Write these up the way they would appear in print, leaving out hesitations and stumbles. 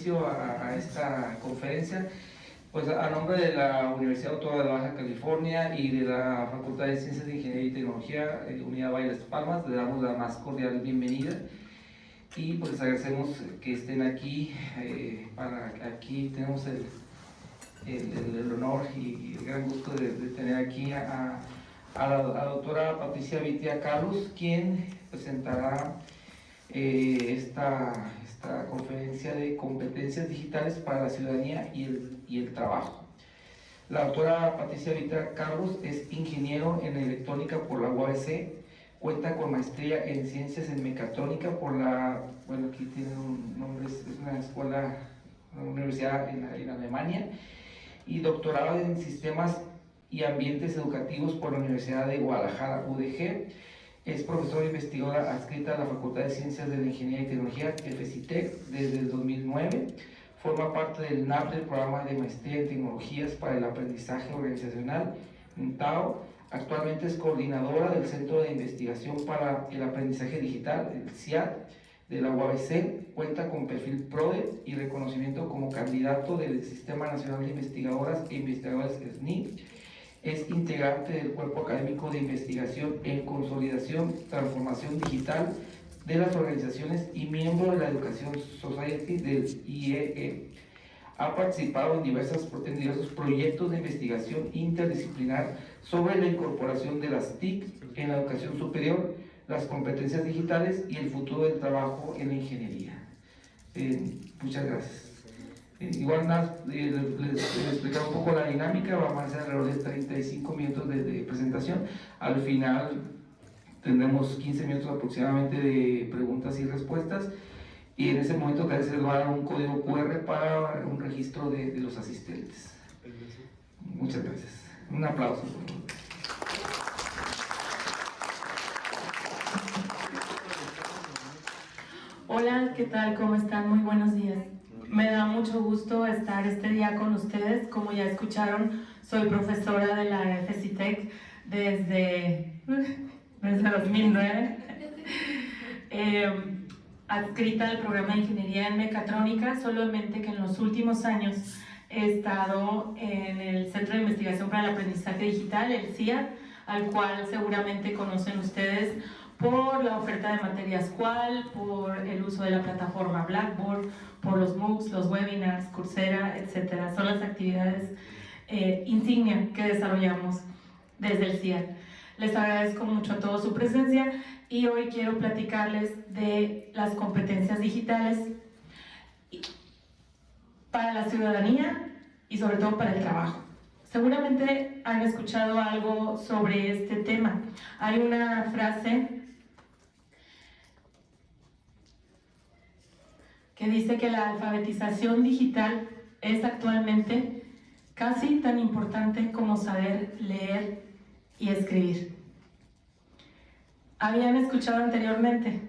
inicio a esta conferencia. Pues a nombre de la Universidad Autónoma de Baja California y de la Facultad de Ciencias de Ingeniería y Tecnología, Unidad Valle de las Palmas, le damos la más cordial bienvenida y pues agradecemos que estén aquí. Aquí tenemos el honor y el gran gusto de tener aquí a la doctora Patricia Vitia Carlos, quien presentará esta conferencia de competencias digitales para la ciudadanía y el trabajo. La doctora Patricia Vitia Carlos es ingeniero en electrónica por la UABC, cuenta con maestría en ciencias en mecatrónica por aquí tiene un nombre, es una escuela, una universidad en Alemania, y doctorado en sistemas y ambientes educativos por la Universidad de Guadalajara, UDG. Es profesora investigadora adscrita a la Facultad de Ciencias de la Ingeniería y Tecnología, FECITEC, desde el 2009. Forma parte del NAP, del Programa de Maestría en Tecnologías para el Aprendizaje Organizacional, TAO. Actualmente es coordinadora del Centro de Investigación para el Aprendizaje Digital, el CIAD, de la UABC. Cuenta con perfil PRODE y reconocimiento como candidato del Sistema Nacional de Investigadoras e Investigadores SNI. Es integrante del Cuerpo Académico de Investigación en Consolidación, Transformación Digital de las Organizaciones y miembro de la Education Society del IEE. Ha participado en diversos proyectos de investigación interdisciplinar sobre la incorporación de las TIC en la educación superior, las competencias digitales y el futuro del trabajo en la ingeniería. Muchas gracias. Igual les explicar un poco la dinámica. Vamos a hacer alrededor de 35 minutos de presentación. Al final tendremos 15 minutos aproximadamente de preguntas y respuestas, y en ese momento también se les va a dar un código QR para un registro de los asistentes. Muchas gracias. Un aplauso. Hola, ¿qué tal? ¿Cómo están? Muy buenos días. Me da mucho gusto estar este día con ustedes. Como ya escucharon, soy profesora de la FECITEC desde 2009, adscrita al programa de Ingeniería en Mecatrónica, solamente que en los últimos años he estado en el Centro de Investigación para el Aprendizaje Digital, el CIAD, al cual seguramente conocen ustedes por la oferta de materias Qual, por el uso de la plataforma Blackboard, por los MOOCs, los webinars, Coursera, etc. Son las actividades insignia que desarrollamos desde el CIAD. Les agradezco mucho a todos su presencia y hoy quiero platicarles de las competencias digitales para la ciudadanía y sobre todo para el trabajo. Seguramente han escuchado algo sobre este tema. Hay una frase que dice que la alfabetización digital es actualmente casi tan importante como saber leer y escribir. ¿Habían escuchado anteriormente?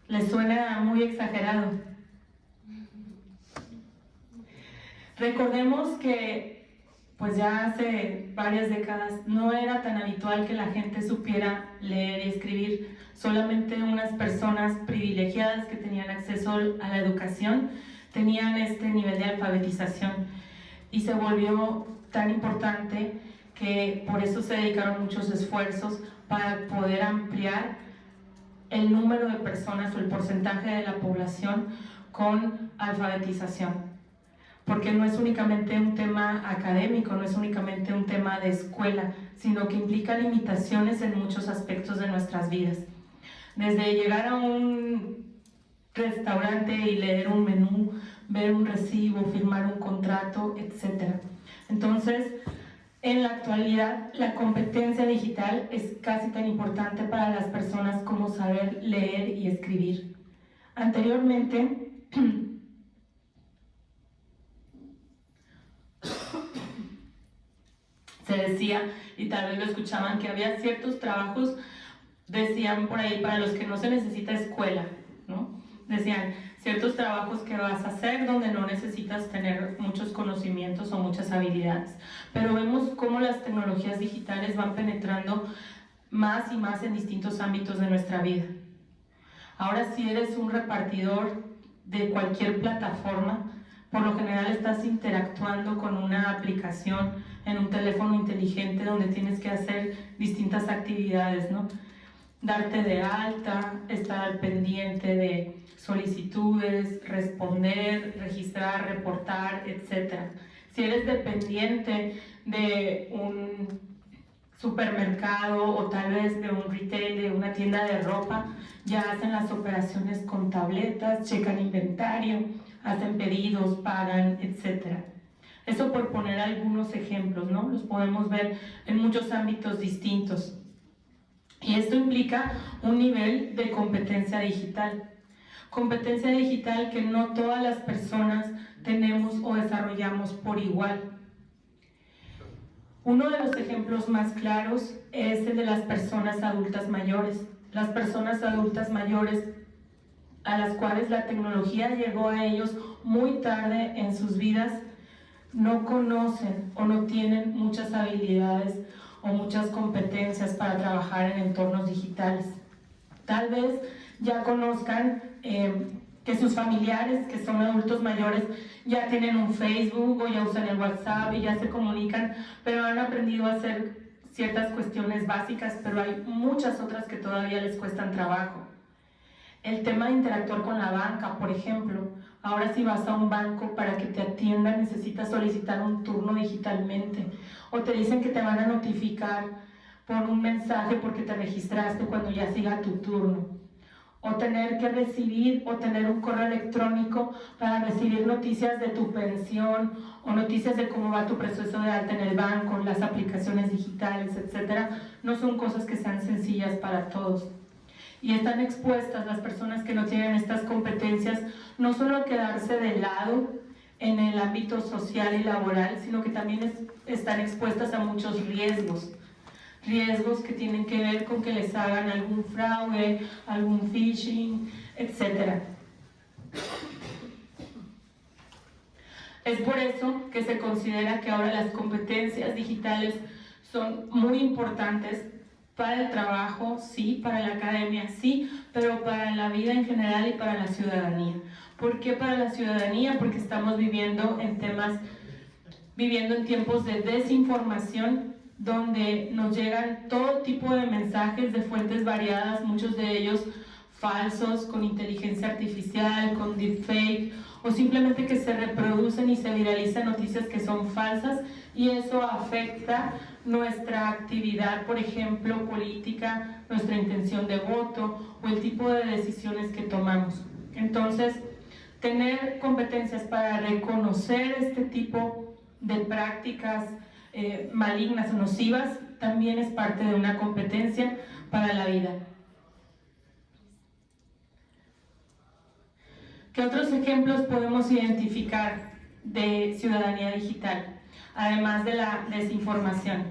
¿Les suena muy exagerado? Recordemos que pues ya hace varias décadas no era tan habitual que la gente supiera leer y escribir. Solamente unas personas privilegiadas que tenían acceso a la educación tenían este nivel de alfabetización, y se volvió tan importante que por eso se dedicaron muchos esfuerzos para poder ampliar el número de personas o el porcentaje de la población con alfabetización. Porque no es únicamente un tema académico, no es únicamente un tema de escuela, sino que implica limitaciones en muchos aspectos de nuestras vidas. Desde llegar a un restaurante y leer un menú, ver un recibo, firmar un contrato, etc. Entonces, en la actualidad, la competencia digital es casi tan importante para las personas como saber leer y escribir. Anteriormente, se decía, y tal vez lo escuchaban, que había ciertos trabajos, decían por ahí, para los que no se necesita escuela, ¿no? Decían, ciertos trabajos que vas a hacer donde no necesitas tener muchos conocimientos o muchas habilidades. Pero vemos cómo las tecnologías digitales van penetrando más y más en distintos ámbitos de nuestra vida. Ahora, si eres un repartidor de cualquier plataforma. Por lo general estás interactuando con una aplicación en un teléfono inteligente donde tienes que hacer distintas actividades, ¿no? Darte de alta, estar al pendiente de solicitudes, responder, registrar, reportar, etc. Si eres dependiente de un supermercado o tal vez de un retail, de una tienda de ropa, ya hacen las operaciones con tabletas, checan inventario, hacen pedidos, pagan, etc. Eso por poner algunos ejemplos, ¿no? Los podemos ver en muchos ámbitos distintos. Y esto implica un nivel de competencia digital. Competencia digital que no todas las personas tenemos o desarrollamos por igual. Uno de los ejemplos más claros es el de las personas adultas mayores. Las personas adultas mayores a las cuales la tecnología llegó a ellos muy tarde en sus vidas, no conocen o no tienen muchas habilidades o muchas competencias para trabajar en entornos digitales. Tal vez ya conozcan que sus familiares, que son adultos mayores, ya tienen un Facebook o ya usan el WhatsApp y ya se comunican, pero han aprendido a hacer ciertas cuestiones básicas, pero hay muchas otras que todavía les cuestan trabajo. El tema de interactuar con la banca, por ejemplo. Ahora si vas a un banco para que te atiendan necesitas solicitar un turno digitalmente o te dicen que te van a notificar por un mensaje porque te registraste cuando ya siga tu turno, o tener que recibir o tener un correo electrónico para recibir noticias de tu pensión o noticias de cómo va tu proceso de alta en el banco, las aplicaciones digitales, etc. No son cosas que sean sencillas para todos. Y están expuestas las personas que no tienen estas competencias, no solo a quedarse de lado en el ámbito social y laboral, sino que también están expuestas a muchos riesgos. Riesgos que tienen que ver con que les hagan algún fraude, algún phishing, etc. Es por eso que se considera que ahora las competencias digitales son muy importantes para el trabajo, sí, para la academia, sí, pero para la vida en general y para la ciudadanía. ¿Por qué para la ciudadanía? Porque estamos viviendo en tiempos de desinformación, donde nos llegan todo tipo de mensajes de fuentes variadas, muchos de ellos falsos, con inteligencia artificial, con deepfake, o simplemente que se reproducen y se viralizan noticias que son falsas, y eso afecta nuestra actividad, por ejemplo, política, nuestra intención de voto o el tipo de decisiones que tomamos. Entonces, tener competencias para reconocer este tipo de prácticas malignas o nocivas también es parte de una competencia para la vida. ¿Qué otros ejemplos podemos identificar de ciudadanía digital, además de la desinformación?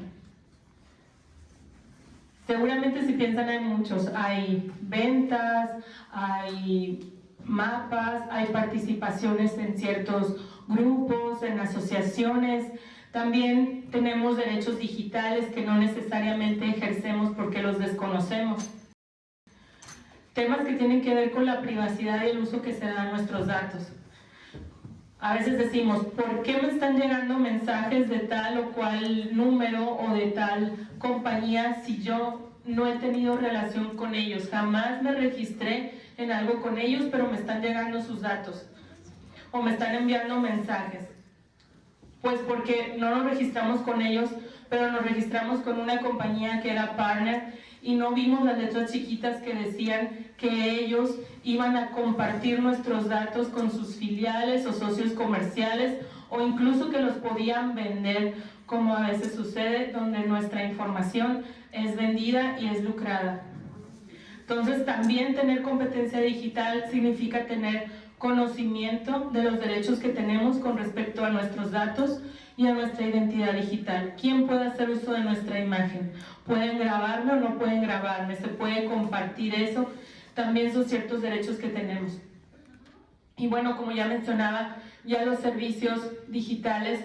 Seguramente si piensan hay muchos, hay ventas, hay mapas, hay participaciones en ciertos grupos, en asociaciones. También tenemos derechos digitales que no necesariamente ejercemos porque los desconocemos. Temas que tienen que ver con la privacidad y el uso que se da a nuestros datos. A veces decimos, ¿por qué me están llegando mensajes de tal o cual número o de tal compañía si yo no he tenido relación con ellos? Jamás me registré en algo con ellos, pero me están llegando sus datos o me están enviando mensajes. Pues porque no nos registramos con ellos, pero nos registramos con una compañía que era partner y no vimos las letras chiquitas que decían que ellos iban a compartir nuestros datos con sus filiales o socios comerciales, o incluso que los podían vender, como a veces sucede, donde nuestra información es vendida y es lucrada. Entonces, también tener competencia digital significa tener conocimiento de los derechos que tenemos con respecto a nuestros datos y a nuestra identidad digital. ¿Quién puede hacer uso de nuestra imagen? ¿Pueden grabarme o no pueden grabarme? ¿Se puede compartir eso? También son ciertos derechos que tenemos. Y bueno, como ya mencionaba, ya los servicios digitales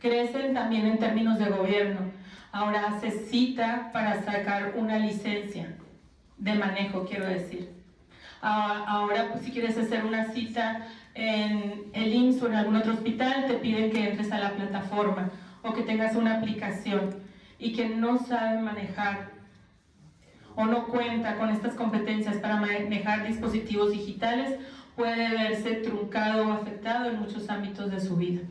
crecen también en términos de gobierno. Ahora hace cita para sacar una licencia de manejo, quiero decir. Ahora, pues, si quieres hacer una cita en el IMSS o en algún otro hospital, te piden que entres a la plataforma o que tengas una aplicación, y quien no sabe manejar o no cuenta con estas competencias para manejar dispositivos digitales puede verse truncado o afectado en muchos ámbitos de su vida.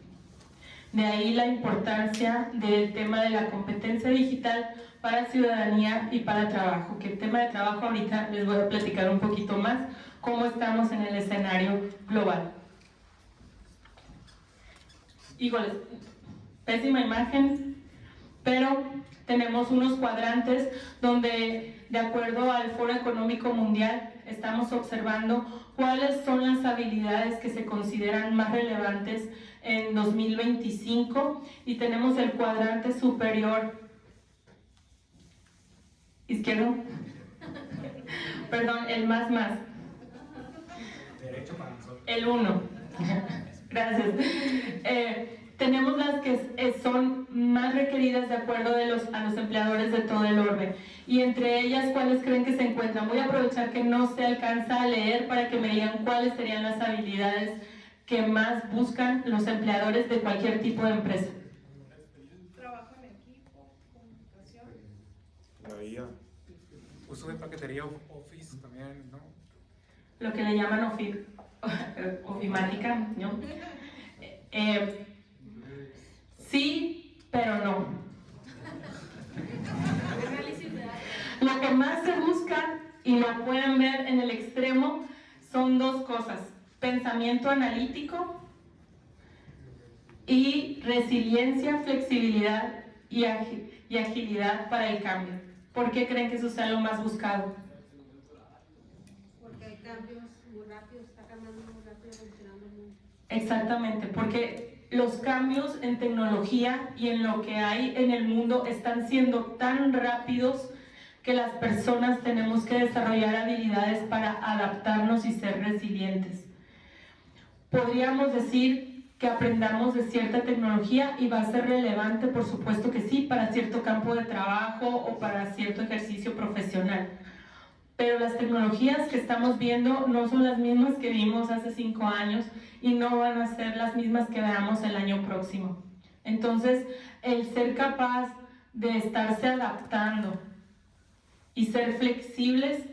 De ahí la importancia del tema de la competencia digital para ciudadanía y para trabajo, que el tema de trabajo ahorita les voy a platicar un poquito más cómo estamos en el escenario global. Híjoles, pésima imagen, pero tenemos unos cuadrantes donde, de acuerdo al Foro Económico Mundial, estamos observando cuáles son las habilidades que se consideran más relevantes en 2025, y tenemos el cuadrante superior izquierdo, perdón, el más, derecho para nosotros, el 1. Gracias. Tenemos las que son más requeridas de acuerdo a los empleadores de todo el orbe, y entre ellas, ¿cuáles creen que se encuentran? Voy a aprovechar que no se alcanza a leer para que me digan cuáles serían las habilidades que más buscan los empleadores de cualquier tipo de empresa. Trabajo en equipo, comunicación. la IA, uso de paquetería Office también, ¿no? Lo que le llaman ofimática, ¿no? Sí, pero no. Lo que más se busca, y lo pueden ver en el extremo, son dos cosas: pensamiento analítico y resiliencia, flexibilidad y agilidad para el cambio. ¿Por qué creen que eso sea lo más buscado? Porque hay cambios muy rápidos, está cambiando muy rápido, evolucionando el mundo. Exactamente, porque los cambios en tecnología y en lo que hay en el mundo están siendo tan rápidos que las personas tenemos que desarrollar habilidades para adaptarnos y ser resilientes. Podríamos decir que aprendamos de cierta tecnología y va a ser relevante, por supuesto que sí, para cierto campo de trabajo o para cierto ejercicio profesional. Pero las tecnologías que estamos viendo no son las mismas que vimos hace 5 años y no van a ser las mismas que veamos el año próximo. Entonces, el ser capaz de estarse adaptando y ser flexibles,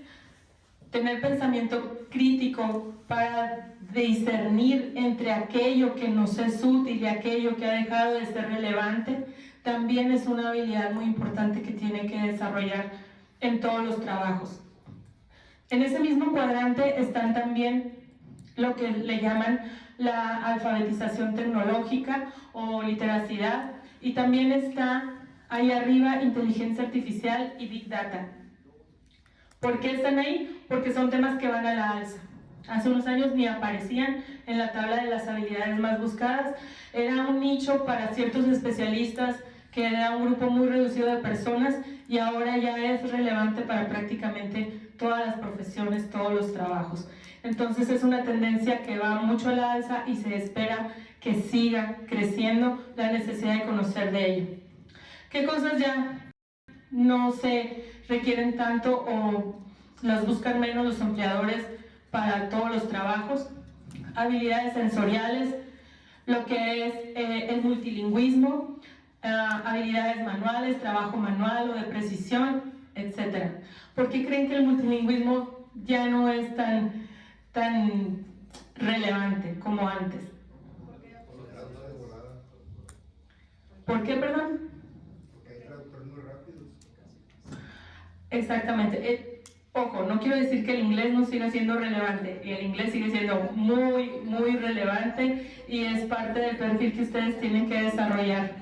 tener pensamiento crítico para discernir entre aquello que nos es útil y aquello que ha dejado de ser relevante, también es una habilidad muy importante que tiene que desarrollar en todos los trabajos. En ese mismo cuadrante están también lo que le llaman la alfabetización tecnológica o literacidad, y también está ahí arriba inteligencia artificial y Big Data. ¿Por qué están ahí? Porque son temas que van a la alza. Hace unos años ni aparecían en la tabla de las habilidades más buscadas, era un nicho para ciertos especialistas, que era un grupo muy reducido de personas, y ahora ya es relevante para prácticamente todas las profesiones, todos los trabajos. Entonces es una tendencia que va mucho a la alza y se espera que siga creciendo la necesidad de conocer de ello. ¿Qué cosas ya no se requieren tanto o las buscan menos los empleadores para todos los trabajos? Habilidades sensoriales, lo que es el multilingüismo, habilidades manuales, trabajo manual o de precisión, etc. ¿Por qué creen que el multilingüismo ya no es tan relevante como antes? ¿Por qué, perdón? Porque hay traductores muy rápidos. Exactamente. Ojo, no quiero decir que el inglés no siga siendo relevante, y el inglés sigue siendo muy, muy relevante, y es parte del perfil que ustedes tienen que desarrollar,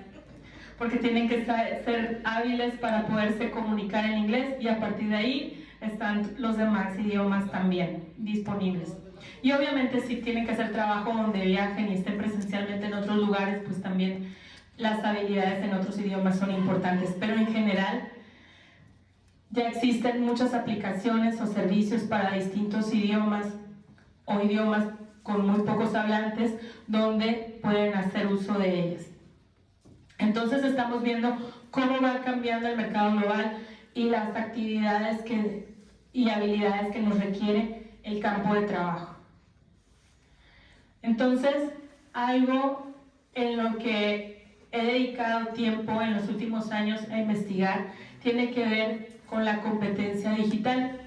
porque tienen que ser hábiles para poderse comunicar en inglés, y a partir de ahí están los demás idiomas también disponibles. Y obviamente si tienen que hacer trabajo donde viajen y estén presencialmente en otros lugares, pues también las habilidades en otros idiomas son importantes, pero en general ya existen muchas aplicaciones o servicios para distintos idiomas o idiomas con muy pocos hablantes donde pueden hacer uso de ellas. Entonces estamos viendo cómo va cambiando el mercado global y las actividades y habilidades que nos requiere el campo de trabajo. Entonces, algo en lo que he dedicado tiempo en los últimos años a investigar tiene que ver con la competencia digital,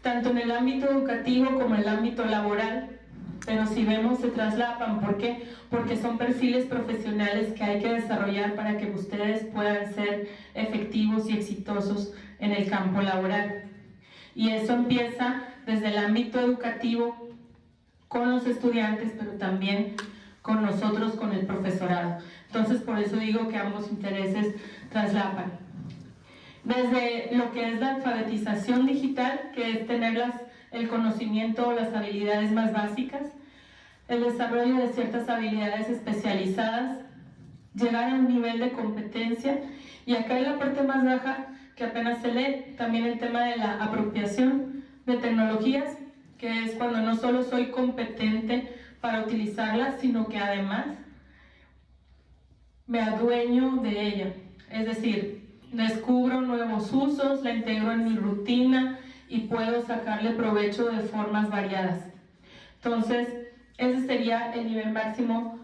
tanto en el ámbito educativo como en el ámbito laboral, pero si vemos se traslapan. ¿Por qué? Porque son perfiles profesionales que hay que desarrollar para que ustedes puedan ser efectivos y exitosos en el campo laboral. Y eso empieza desde el ámbito educativo con los estudiantes, pero también con nosotros, con el profesorado. Entonces, por eso digo que ambos intereses traslapan. Desde lo que es la alfabetización digital, que es tener el conocimiento o las habilidades más básicas, el desarrollo de ciertas habilidades especializadas, llegar a un nivel de competencia, y acá en la parte más baja, que apenas se lee, también el tema de la apropiación de tecnologías, que es cuando no solo soy competente para utilizarlas, sino que además me adueño de ella. Es decir, descubro nuevos usos, la integro en mi rutina y puedo sacarle provecho de formas variadas. Entonces, ese sería el nivel máximo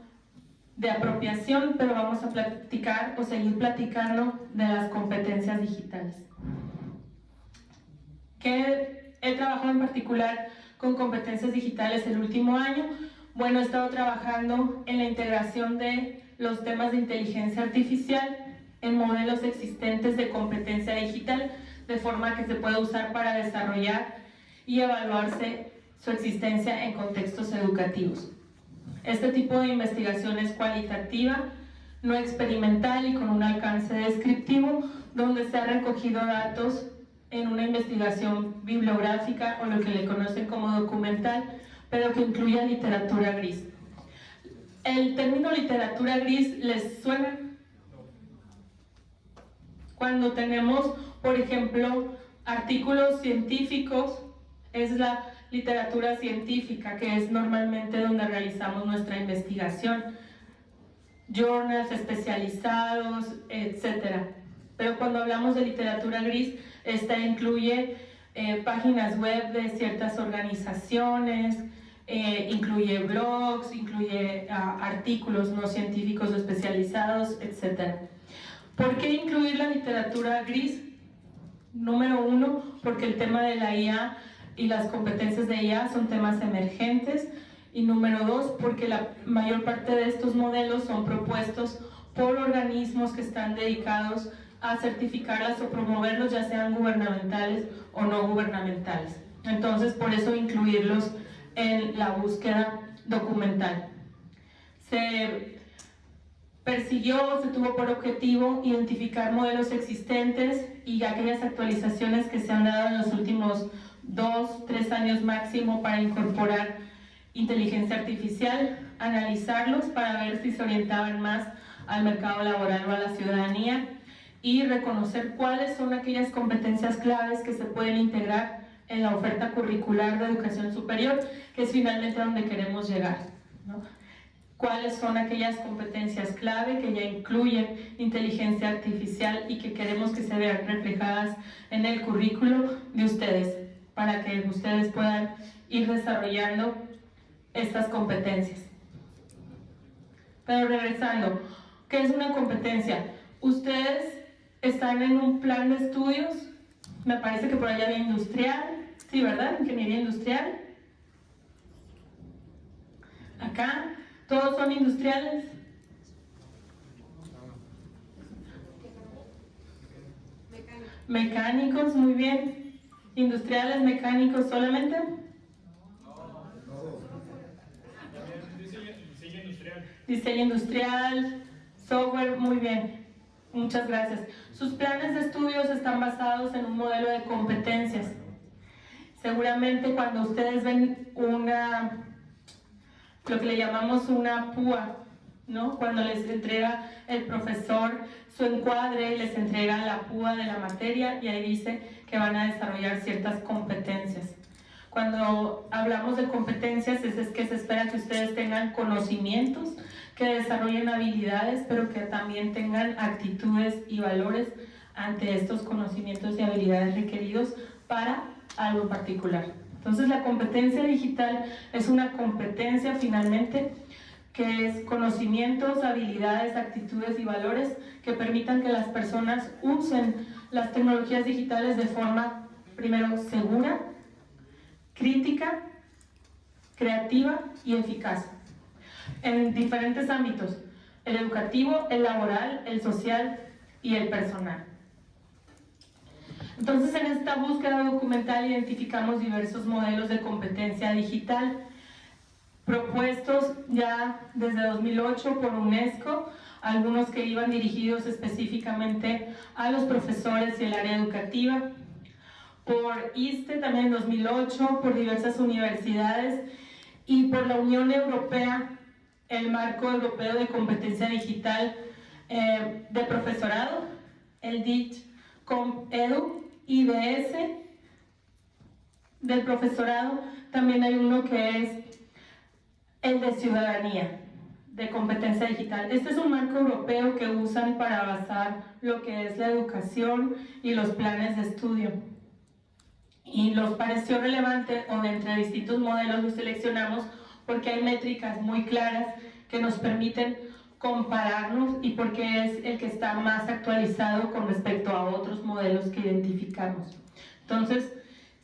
de apropiación, pero vamos a platicar o seguir platicando de las competencias digitales. ¿Qué he trabajado en particular con competencias digitales el último año? Bueno, he estado trabajando en la integración de los temas de inteligencia artificial en modelos existentes de competencia digital, de forma que se pueda usar para desarrollar y evaluarse su existencia en contextos educativos. Este tipo de investigación es cualitativa, no experimental y con un alcance descriptivo, donde se han recogido datos en una investigación bibliográfica o lo que le conocen como documental, pero que incluye literatura gris. ¿El término literatura gris les suena? Cuando tenemos, por ejemplo, artículos científicos, es la literatura científica, que es normalmente donde realizamos nuestra investigación, journals especializados, etc. Pero cuando hablamos de literatura gris, esta incluye páginas web de ciertas organizaciones, incluye blogs, incluye artículos no científicos o especializados, etc. ¿Por qué incluir la literatura gris? Número uno, porque el tema de la IA y las competencias de IA son temas emergentes. Y número dos, porque la mayor parte de estos modelos son propuestos por organismos que están dedicados a certificarlas o promoverlos, ya sean gubernamentales o no gubernamentales. Entonces, por eso incluirlos en la búsqueda documental. Se tuvo por objetivo identificar modelos existentes y aquellas actualizaciones que se han dado en los últimos 2-3 años máximo para incorporar inteligencia artificial, analizarlos para ver si se orientaban más al mercado laboral o a la ciudadanía y reconocer cuáles son aquellas competencias claves que se pueden integrar en la oferta curricular de educación superior, que es finalmente a donde queremos llegar, ¿no? Cuáles son aquellas competencias clave que ya incluyen inteligencia artificial y que queremos que se vean reflejadas en el currículo de ustedes, para que ustedes puedan ir desarrollando estas competencias. Pero regresando, ¿qué es una competencia? Ustedes están en un plan de estudios, me parece que por allá había industrial, sí, ¿verdad? Ingeniería industrial. Acá, ¿todos son industriales? Mecánicos, muy bien. ¿Industriales, mecánicos solamente? Diseño industrial, software, muy bien. Muchas gracias. Sus planes de estudios están basados en un modelo de competencias. Seguramente cuando ustedes ven lo que le llamamos una PUA, ¿no? Cuando les entrega el profesor su encuadre, les entrega la PUA de la materia y ahí dice que van a desarrollar ciertas competencias. Cuando hablamos de competencias es que se espera que ustedes tengan conocimientos, que desarrollen habilidades, pero que también tengan actitudes y valores ante estos conocimientos y habilidades requeridos para algo particular. Entonces la competencia digital es una competencia finalmente que es conocimientos, habilidades, actitudes y valores que permitan que las personas usen las tecnologías digitales de forma, primero, segura, crítica, creativa y eficaz, en diferentes ámbitos: el educativo, el laboral, el social y el personal. Entonces, en esta búsqueda documental identificamos diversos modelos de competencia digital propuestos ya desde 2008 por UNESCO, algunos que iban dirigidos específicamente a los profesores y el área educativa, por ISTE también en 2008, por diversas universidades y por la Unión Europea, el Marco Europeo de Competencia Digital de Profesorado, el DIGCOMP-EDU, IDS del profesorado. También hay uno que es el de ciudadanía, de competencia digital. Este es un marco europeo que usan para basar lo que es la educación y los planes de estudio. Y nos pareció relevante, o de entre distintos modelos los seleccionamos, porque hay métricas muy claras que nos permiten compararnos y porque es el que está más actualizado con respecto a otros modelos que identificamos. Entonces,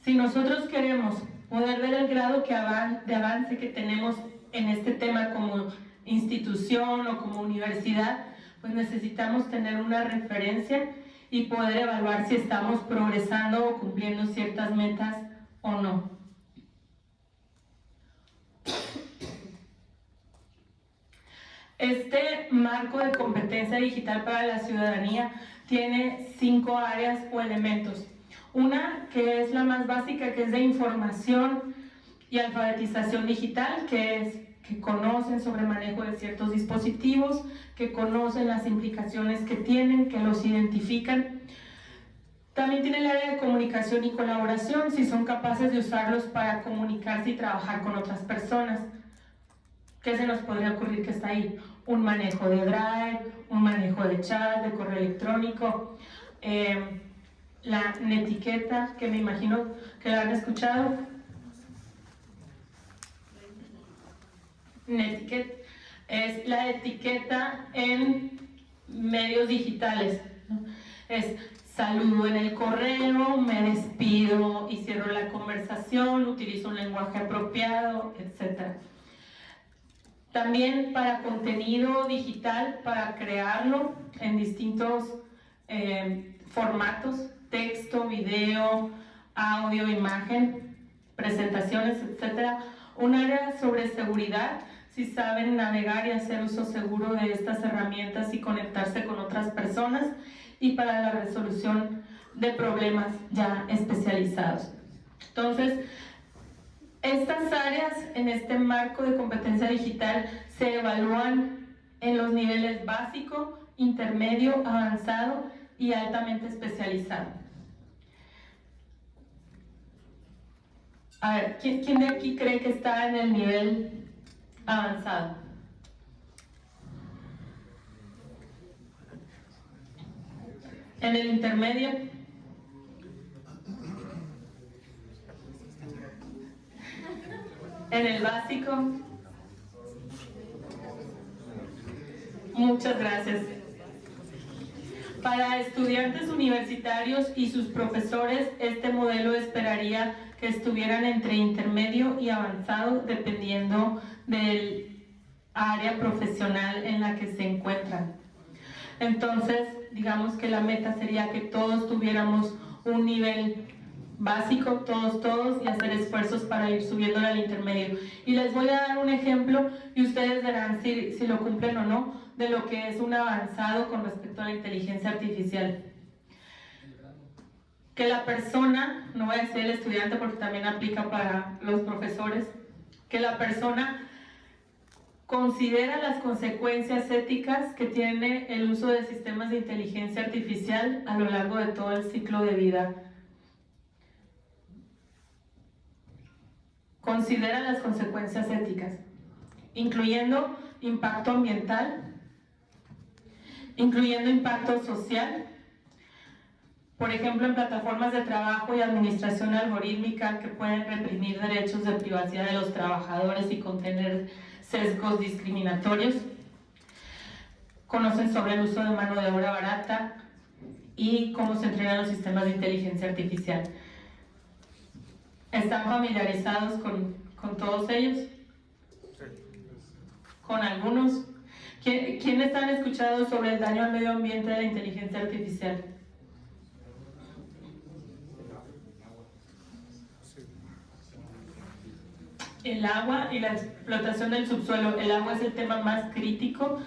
si nosotros queremos poder ver el grado de avance que tenemos en este tema como institución o como universidad, pues necesitamos tener una referencia y poder evaluar si estamos progresando o cumpliendo ciertas metas o no. Este marco de competencia digital para la ciudadanía tiene 5 áreas o elementos. Una que es la más básica, que es de información y alfabetización digital, que conocen sobre manejo de ciertos dispositivos, que conocen las implicaciones que tienen, que los identifican. También tiene el área de comunicación y colaboración, si son capaces de usarlos para comunicarse y trabajar con otras personas. ¿Qué se nos podría ocurrir que está ahí? Un manejo de Drive, un manejo de chat, de correo electrónico, la netiqueta, que me imagino que la han escuchado. Netiquette es la etiqueta en medios digitales, ¿no? Es saludo en el correo, me despido y cierro la conversación, utilizo un lenguaje apropiado, etc. También para contenido digital, para crearlo en distintos formatos: texto, video, audio, imagen, presentaciones, etc. Un área sobre seguridad, si saben navegar y hacer uso seguro de estas herramientas y conectarse con otras personas, y para la resolución de problemas ya especializados. Entonces, estas áreas en este marco de competencia digital se evalúan en los niveles básico, intermedio, avanzado y altamente especializado. A ver, ¿quién de aquí cree que está en el nivel avanzado? ¿En el intermedio? ¿En el básico? Muchas gracias. Para estudiantes universitarios y sus profesores, este modelo esperaría que estuvieran entre intermedio y avanzado, dependiendo del área profesional en la que se encuentran. Entonces, digamos que la meta sería que todos tuviéramos un nivel básico, todos, y hacer esfuerzos para ir subiéndolo al intermedio. Y les voy a dar un ejemplo y ustedes verán si lo cumplen o no, de lo que es un avanzado con respecto a la inteligencia artificial. Que la persona, no voy a decir el estudiante porque también aplica para los profesores, que la persona considera las consecuencias éticas que tiene el uso de sistemas de inteligencia artificial a lo largo de todo el ciclo de vida. Considera las consecuencias éticas, incluyendo impacto ambiental, incluyendo impacto social, por ejemplo, en plataformas de trabajo y administración algorítmica que pueden reprimir derechos de privacidad de los trabajadores y contener sesgos discriminatorios. Conocen sobre el uso de mano de obra barata y cómo se entrenan los sistemas de inteligencia artificial. ¿Están familiarizados con todos ellos? ¿Con algunos? ¿Quiénes han escuchado sobre el daño al medio ambiente de la inteligencia artificial? El agua y la explotación del subsuelo. El agua es el tema más crítico.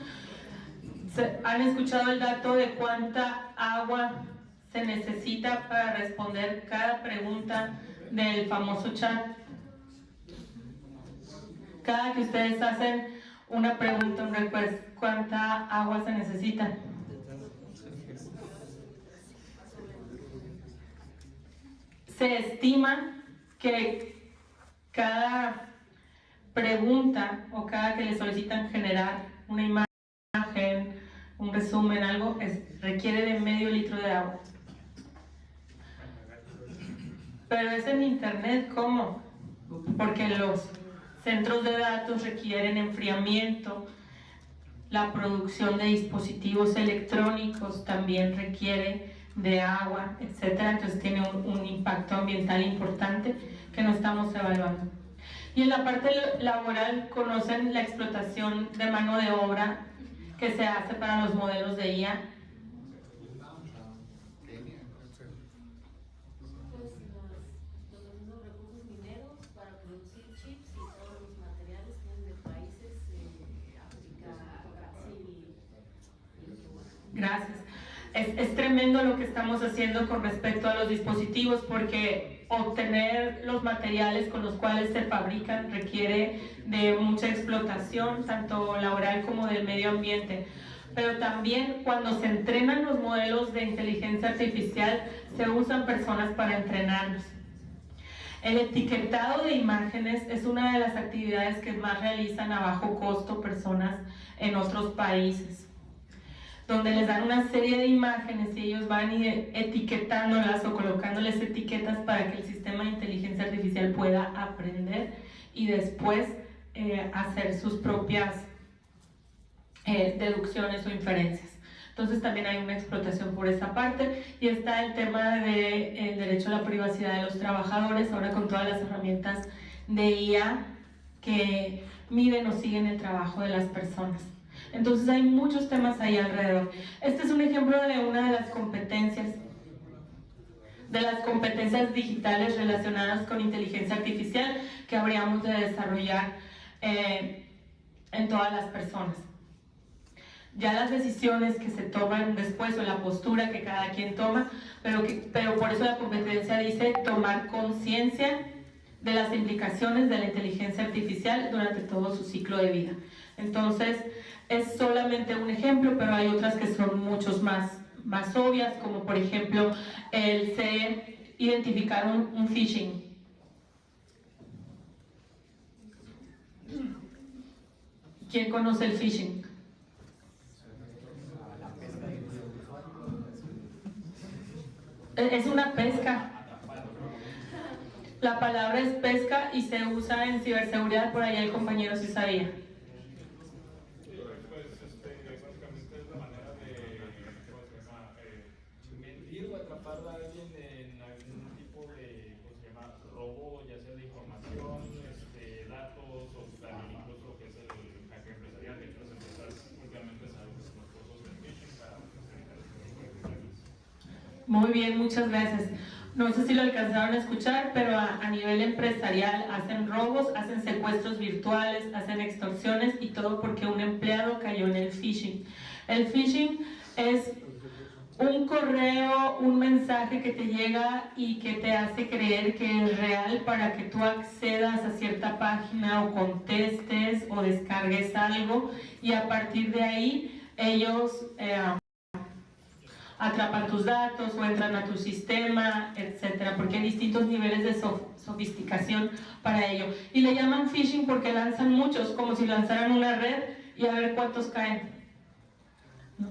¿Han escuchado el dato de cuánta agua se necesita para responder cada pregunta del famoso chat? Cada que ustedes hacen una pregunta, un request, ¿cuánta agua se necesita? Se estima que cada pregunta o cada que le solicitan generar una imagen, un resumen, algo, requiere de medio litro de agua. Pero es en internet, ¿cómo? Porque los centros de datos requieren enfriamiento, la producción de dispositivos electrónicos también requiere de agua, etcétera. Entonces tiene un impacto ambiental importante que no estamos evaluando. Y en la parte laboral conocen la explotación de mano de obra que se hace para los modelos de IA. Los recursos mineros para producir chips y todos los materiales que vienen de países África, Brasil. Gracias. Es tremendo lo que estamos haciendo con respecto a los dispositivos, porque obtener los materiales con los cuales se fabrican requiere de mucha explotación, tanto laboral como del medio ambiente. Pero también cuando se entrenan los modelos de inteligencia artificial, se usan personas para entrenarlos. El etiquetado de imágenes es una de las actividades que más realizan a bajo costo personas en otros países, donde les dan una serie de imágenes y ellos van etiquetándolas o colocándoles etiquetas para que el sistema de inteligencia artificial pueda aprender y después hacer sus propias deducciones o inferencias. Entonces también hay una explotación por esa parte, y está el tema del derecho a la privacidad de los trabajadores, ahora con todas las herramientas de IA que miden o siguen el trabajo de las personas. Entonces hay muchos temas ahí alrededor. Este es un ejemplo de una de las competencias digitales relacionadas con inteligencia artificial que habríamos de desarrollar en todas las personas. Ya las decisiones que se toman después o la postura que cada quien toma, pero por eso la competencia dice tomar conciencia de las implicaciones de la inteligencia artificial durante todo su ciclo de vida. Entonces, es solamente un ejemplo, pero hay otras que son muchos más obvias, como por ejemplo el identificar un phishing. ¿Quién conoce el phishing? Es una pesca. La palabra es pesca y se usa en ciberseguridad, por ahí el compañero sí sabía. Básicamente es la manera de mentir o atrapar a alguien en algún tipo de robo, ya sea de información, datos, o también incluso lo que es el hackeo empresarial, que las empresas últimamente saben que son los cursos de phishing para Muy bien, muchas gracias. No sé si lo alcanzaron a escuchar, pero a nivel empresarial hacen robos, hacen secuestros virtuales, hacen extorsiones, y todo porque un empleado cayó en el phishing. El phishing es un correo, un mensaje que te llega y que te hace creer que es real para que tú accedas a cierta página o contestes o descargues algo, y a partir de ahí ellos atrapan tus datos o entran a tu sistema, etcétera, porque hay distintos niveles de sofisticación para ello. Y le llaman phishing porque lanzan muchos, como si lanzaran una red y a ver cuántos caen, ¿no?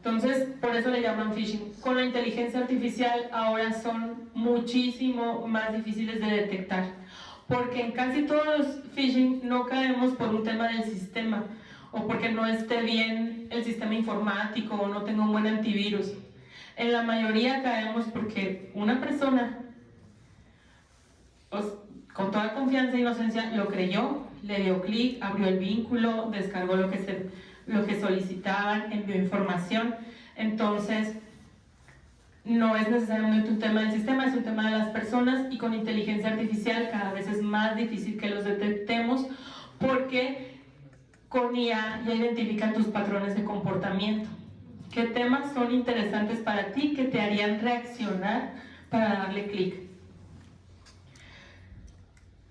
Entonces, por eso le llaman phishing. Con la inteligencia artificial ahora son muchísimo más difíciles de detectar, porque en casi todos los phishing no caemos por un tema del sistema, o porque no esté bien el sistema informático, o no tenga un buen antivirus. En la mayoría caemos porque una persona, pues, con toda confianza e inocencia, lo creyó, le dio clic, abrió el vínculo, descargó lo que solicitaban, envió información. Entonces, no es necesariamente un tema del sistema, es un tema de las personas, y con inteligencia artificial cada vez es más difícil que los detectemos, porque con IA ya identifican tus patrones de comportamiento. ¿Qué temas son interesantes para ti que te harían reaccionar para darle clic?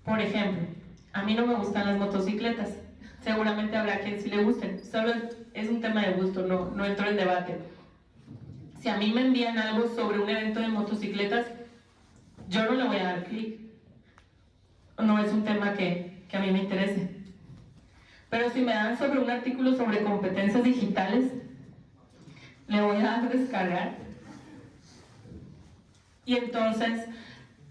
Por ejemplo, a mí no me gustan las motocicletas. Seguramente habrá quien sí le gusten. Solo es un tema de gusto, no entro en debate. Si a mí me envían algo sobre un evento de motocicletas, yo no le voy a dar clic. No es un tema que a mí me interese. Pero si me dan sobre un artículo sobre competencias digitales, le voy a dar descargar. Y entonces,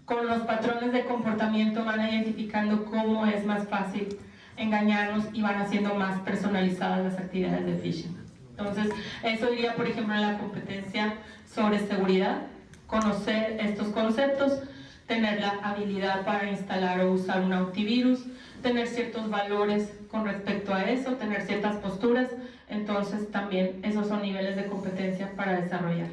con los patrones de comportamiento van identificando cómo es más fácil engañarnos y van haciendo más personalizadas las actividades de phishing. Entonces, eso iría, por ejemplo, en la competencia sobre seguridad, conocer estos conceptos, tener la habilidad para instalar o usar un antivirus, tener ciertos valores con respecto a eso, tener ciertas posturas. Entonces, también esos son niveles de competencia para desarrollar.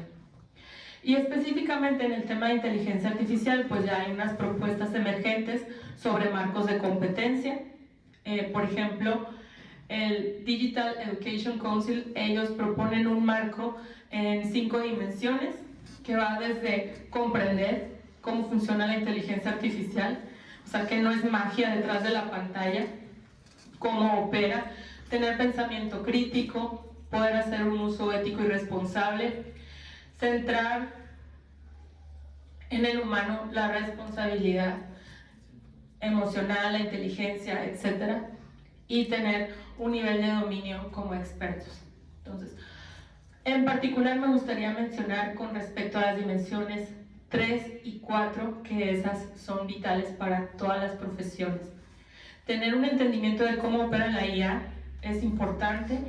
Y específicamente en el tema de inteligencia artificial, pues ya hay unas propuestas emergentes sobre marcos de competencia. Por ejemplo, el Digital Education Council, ellos proponen un marco en 5 dimensiones que va desde comprender cómo funciona la inteligencia artificial, o sea que no es magia detrás de la pantalla, cómo opera, tener pensamiento crítico, poder hacer un uso ético y responsable, centrar en el humano la responsabilidad emocional, la inteligencia, etc. Y tener un nivel de dominio como expertos. Entonces, en particular me gustaría mencionar con respecto a las dimensiones 3 y 4, que esas son vitales para todas las profesiones. Tener un entendimiento de cómo opera la IA es importante,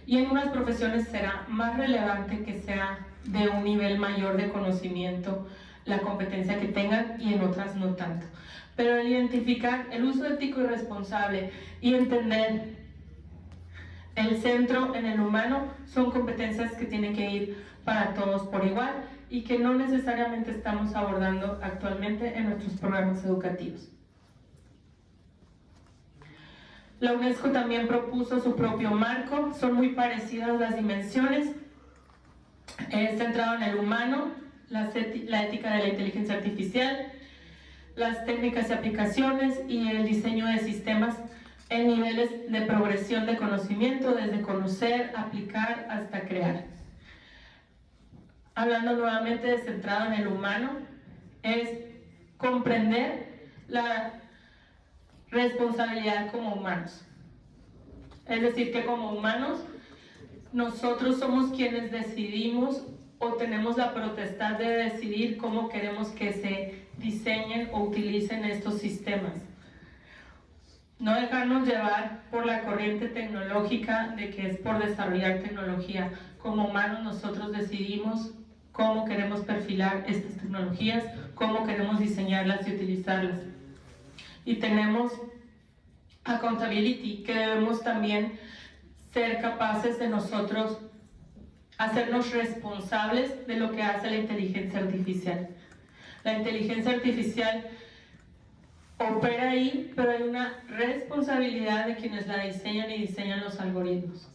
y en unas profesiones será más relevante que sea de un nivel mayor de conocimiento la competencia que tengan, y en otras no tanto. Pero el identificar el uso ético y responsable y entender el centro en el humano son competencias que tienen que ir para todos por igual y que no necesariamente estamos abordando actualmente en nuestros programas educativos. La UNESCO también propuso su propio marco, son muy parecidas las dimensiones, centrado en el humano, la ética de la inteligencia artificial, las técnicas y aplicaciones y el diseño de sistemas en niveles de progresión de conocimiento, desde conocer, aplicar hasta crear. Hablando nuevamente de centrado en el humano, es comprender la responsabilidad como humanos. Es decir, que como humanos nosotros somos quienes decidimos o tenemos la potestad de decidir cómo queremos que se diseñen o utilicen estos sistemas. No dejarnos llevar por la corriente tecnológica de que es por desarrollar tecnología. Como humanos nosotros decidimos cómo queremos perfilar estas tecnologías, cómo queremos diseñarlas y utilizarlas. Y tenemos accountability, que debemos también ser capaces de nosotros hacernos responsables de lo que hace la inteligencia artificial. La inteligencia artificial opera ahí, pero hay una responsabilidad de quienes la diseñan y diseñan los algoritmos.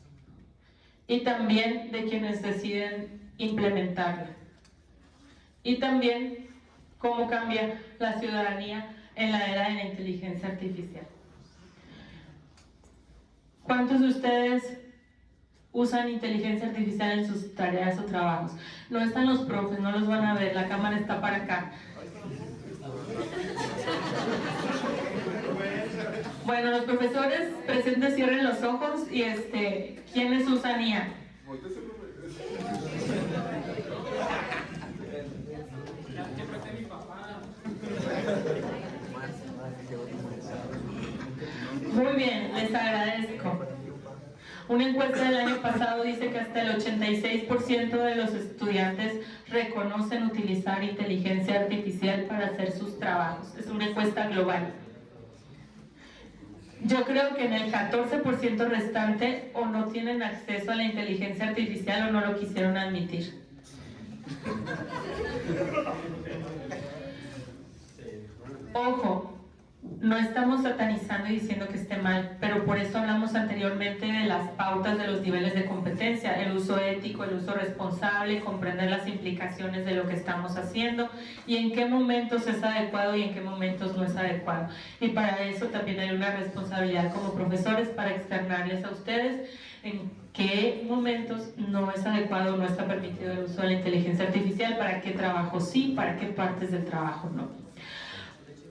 Y también de quienes deciden implementarla. Y también cómo cambia la ciudadanía en la era de la inteligencia artificial. ¿Cuántos de ustedes usan inteligencia artificial en sus tareas o trabajos? No están los profes, no los van a ver, la cámara está para acá. Bueno, los profesores presentes cierren los ojos y ¿quiénes usan IA? Una encuesta del año pasado dice que hasta el 86% de los estudiantes reconocen utilizar inteligencia artificial para hacer sus trabajos. Es una encuesta global. Yo creo que en el 14% restante o no tienen acceso a la inteligencia artificial o no lo quisieron admitir. Ojo, no estamos satanizando y diciendo que esté mal, pero por eso hablamos anteriormente de las pautas de los niveles de competencia, el uso ético, el uso responsable, comprender las implicaciones de lo que estamos haciendo y en qué momentos es adecuado y en qué momentos no es adecuado. Y para eso también hay una responsabilidad como profesores para externarles a ustedes en qué momentos no es adecuado o no está permitido el uso de la inteligencia artificial, para qué trabajo sí, para qué partes del trabajo no.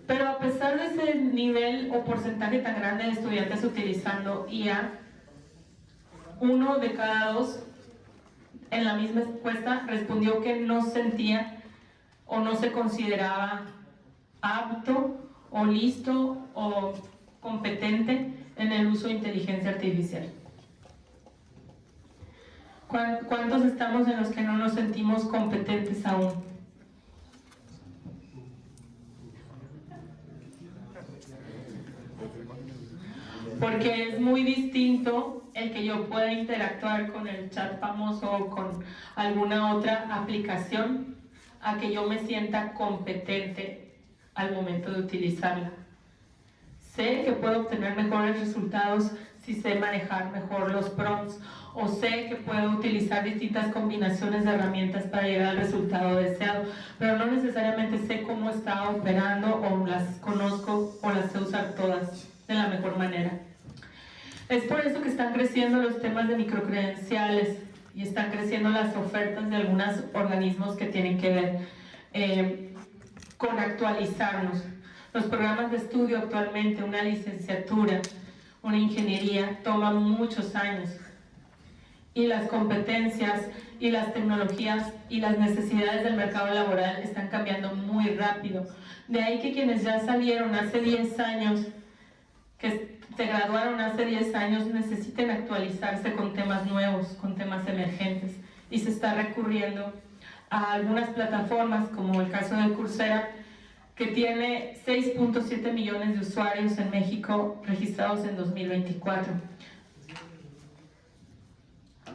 Pero a pesar de ese nivel o porcentaje tan grande de estudiantes utilizando IA, 1 de cada 2 en la misma encuesta respondió que no sentía o no se consideraba apto o listo o competente en el uso de inteligencia artificial. ¿Cuántos estamos en los que no nos sentimos competentes aún? Porque es muy distinto el que yo pueda interactuar con el chat famoso o con alguna otra aplicación a que yo me sienta competente al momento de utilizarla. Sé que puedo obtener mejores resultados si sé manejar mejor los prompts, o sé que puedo utilizar distintas combinaciones de herramientas para llegar al resultado deseado, pero no necesariamente sé cómo está operando o las conozco o las sé usar todas de la mejor manera. Es por eso que están creciendo los temas de microcredenciales y están creciendo las ofertas de algunos organismos que tienen que ver con actualizarnos. Los programas de estudio actualmente, una licenciatura, una ingeniería, toman muchos años. Y las competencias y las tecnologías y las necesidades del mercado laboral están cambiando muy rápido. De ahí que quienes ya salieron hace 10 años, que se graduaron hace 10 años, necesiten actualizarse con temas nuevos, con temas emergentes. Y se está recurriendo a algunas plataformas, como el caso de Coursera, que tiene 6.7 millones de usuarios en México registrados en 2024.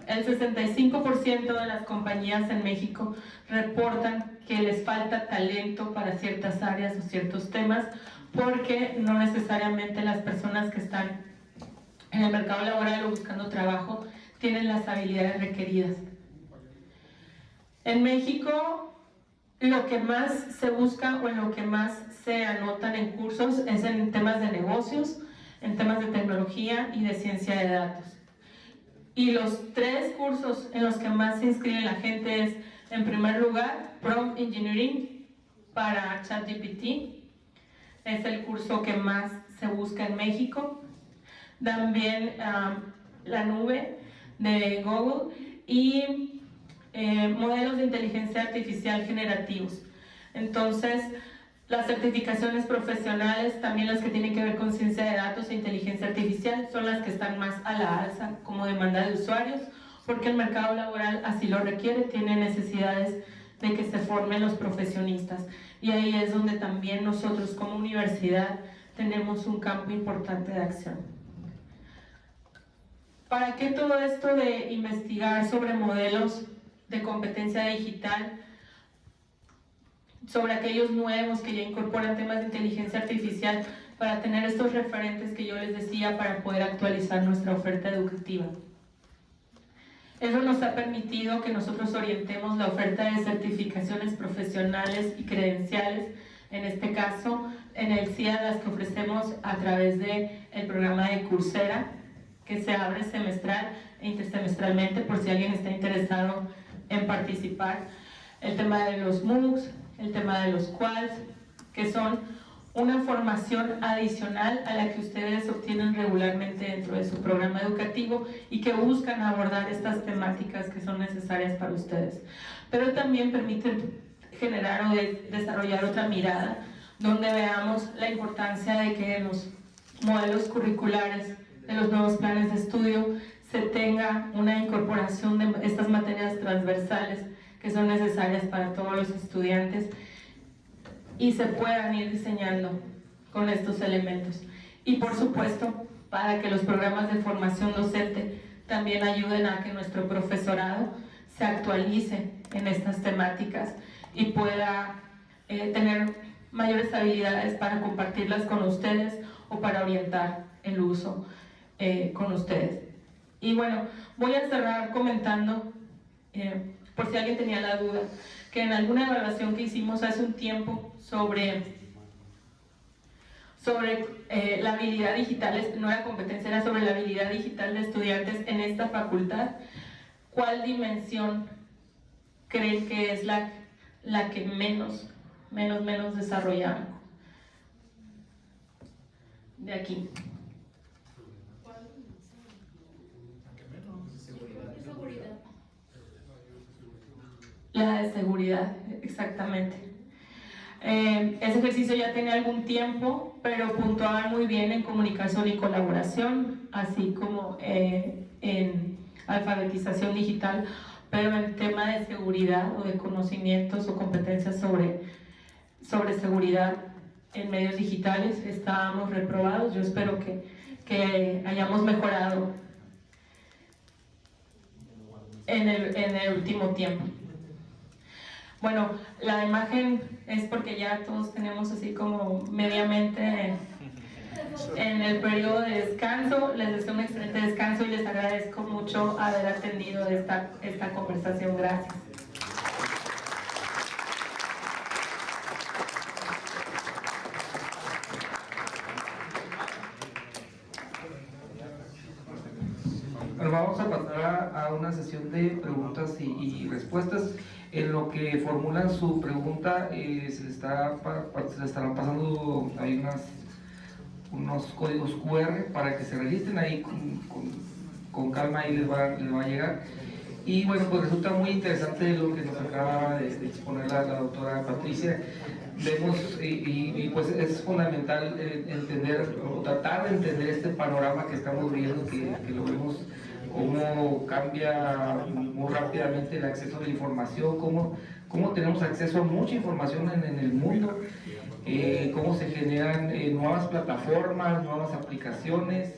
El 65% de las compañías en México reportan que les falta talento para ciertas áreas o ciertos temas, porque no necesariamente las personas que están en el mercado laboral o buscando trabajo tienen las habilidades requeridas. En México, lo que más se busca o en lo que más se anotan en cursos es en temas de negocios, en temas de tecnología y de ciencia de datos. Y los 3 cursos en los que más se inscribe la gente es, en primer lugar, Prompt Engineering para ChatGPT. Es el curso que más se busca en México. También la nube de Google y modelos de inteligencia artificial generativos. Entonces, las certificaciones profesionales, también las que tienen que ver con ciencia de datos e inteligencia artificial, son las que están más a la alza como demanda de usuarios, porque el mercado laboral así lo requiere, tiene necesidades de que se formen los profesionistas. Y ahí es donde también nosotros como universidad tenemos un campo importante de acción. ¿Para qué todo esto de investigar sobre modelos de competencia digital, sobre aquellos nuevos que ya incorporan temas de inteligencia artificial, para tener estos referentes que yo les decía para poder actualizar nuestra oferta educativa? Eso nos ha permitido que nosotros orientemos la oferta de certificaciones profesionales y credenciales, en este caso en el CIA, las que ofrecemos a través del programa de Coursera, que se abre semestral e intersemestralmente por si alguien está interesado en participar. El tema de los MOOCs, el tema de los QALs, que son una formación adicional a la que ustedes obtienen regularmente dentro de su programa educativo y que buscan abordar estas temáticas que son necesarias para ustedes. Pero también permiten generar o desarrollar otra mirada, donde veamos la importancia de que en los modelos curriculares de los nuevos planes de estudio se tenga una incorporación de estas materias transversales que son necesarias para todos los estudiantes y se puedan ir diseñando con estos elementos. Y por supuesto, para que los programas de formación docente también ayuden a que nuestro profesorado se actualice en estas temáticas y pueda tener mayores habilidades para compartirlas con ustedes o para orientar el uso con ustedes. Y bueno, voy a cerrar comentando, por si alguien tenía la duda, que en alguna evaluación que hicimos hace un tiempo sobre la habilidad digital, no era competencia, era sobre la habilidad digital de estudiantes en esta facultad, ¿cuál dimensión creen que es la que menos desarrollaron? De aquí. La de seguridad, exactamente. Ese ejercicio ya tenía algún tiempo, pero puntuaban muy bien en comunicación y colaboración, así como en alfabetización digital, pero en tema de seguridad o de conocimientos o competencias sobre seguridad en medios digitales estábamos reprobados. Yo espero que hayamos mejorado en el último tiempo. Bueno, la imagen es porque ya todos tenemos así como mediamente en el periodo de descanso. Les deseo un excelente descanso y les agradezco mucho haber atendido esta conversación. Gracias. Bueno, vamos a pasar a una sesión de preguntas y respuestas. En lo que formulan su pregunta, se le estarán pasando ahí unos códigos QR para que se registren ahí con calma, ahí les va a llegar. Y bueno, pues resulta muy interesante lo que nos acaba de exponer la doctora Patricia. Vemos, y pues es fundamental entender o tratar de entender este panorama que estamos viendo, que lo vemos cómo cambia muy rápidamente el acceso a la información, cómo tenemos acceso a mucha información en el mundo, cómo se generan nuevas plataformas, nuevas aplicaciones,